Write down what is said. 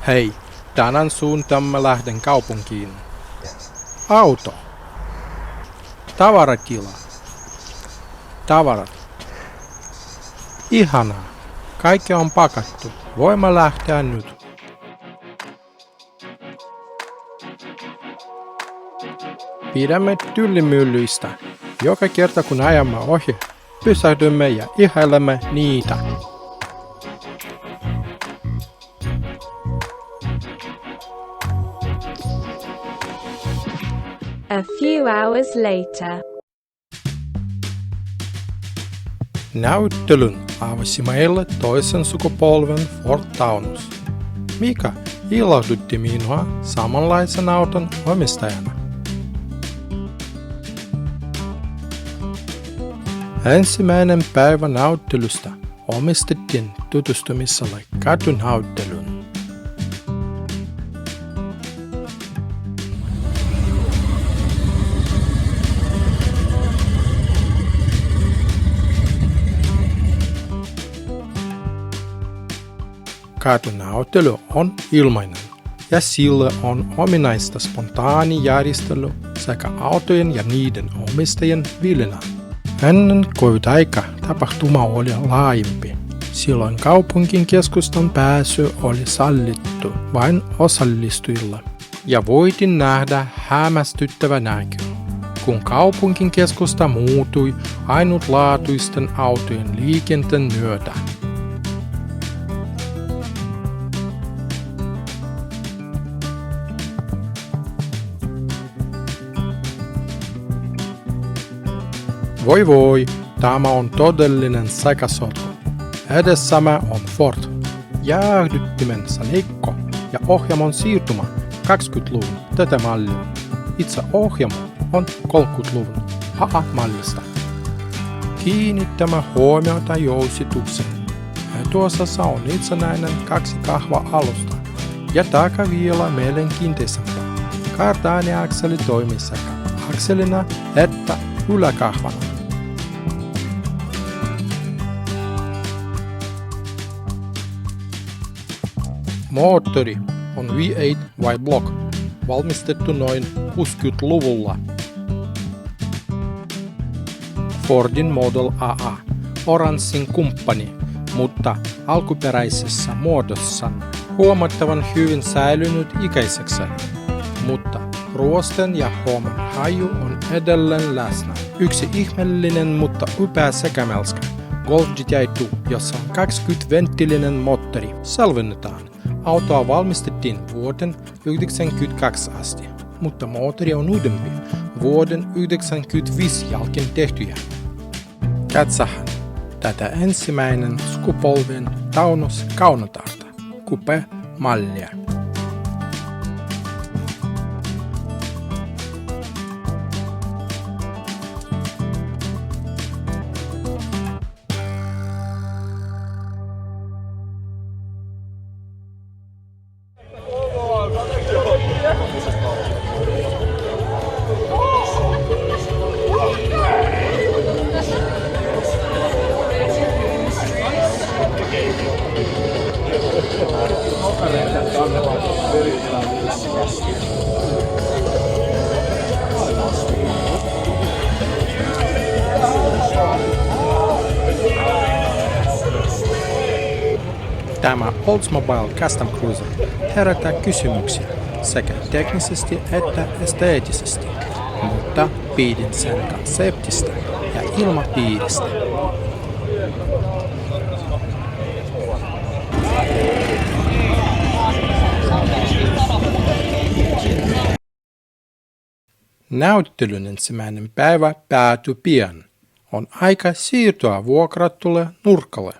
Hei, tänään suuntaamme lähden kaupunkiin. Auto. Tavaratila. Tavarat. Ihanaa. Kaikki on pakattu. Voimme lähteä nyt. Pidämme tyllimyllyistä. Joka kerta kun ajamme ohi, pysähdymme ja ihailemme niitä. A few hours later. Näyttelyn avasi meille toisen sukupolven Ford Taunus, mikä ilahdutti minua samanlaisen auton omistajana. Ensimmäinen päivä näyttelystä omistettiin tutustumiselle katunäyttelyyn. Katunäyttely on ilmainen ja sille on ominaista spontaani järjestely sekä autojen ja niiden omistajien vilinä. Ennen COVID-aika tapahtuma oli laajempi. Silloin kaupungin keskustan pääsy oli sallittu vain osallistujille. Ja voitiin nähdä hämmästyttävä näky, kun kaupungin keskusta muuttui ainutlaatuisten autojen liikenteen myötä. Voi, tämä on todellinen sekasotku. Edessämme on Ford, jäähdyttimen salikko ja ohjaamon siirtymä 20-luvun tätä mallia. Itse ohjaamo on 30-luvun AA-mallista. Kiinnittämme huomiota jousitukseen. Etuosassa on itsenäinen 2 kahva-alusta ja takavialla mielenkiintoisempaa. Kardaani-akseli toimii sekä akselina että yläkahvana. Moottori on V8 Y-Block, valmistettu noin 60-luvulla. Fordin Model AA, oranssin kumppani, mutta alkuperäisessä muodossa huomattavan hyvin säilynyt ikäiseksi. Mutta ruosten ja huoman haju on edelleen läsnä. Yksi ihmeellinen, mutta upea sekamelskä. Golf GTI, jossa on 20-venttiilinen moottori, selvennetaan. Autoa valmistettiin vuoden 1992 asti, mutta moottori on uudempi, vuoden 1995 jälkeen tehtyjä. Katsahan tätä ensimmäinen sukupolven Taunus Kaunotarta, coupe-mallia. Tämä Oldsmobile Custom Cruiser herättää kysymyksiä sekä teknisesti että esteettisesti, mutta pidin sen konseptista ja ilmapiiristä. Näyttelyn ensimmäinen päivä päätyi pian. On aika siirtyä vuokratulle nurkalle.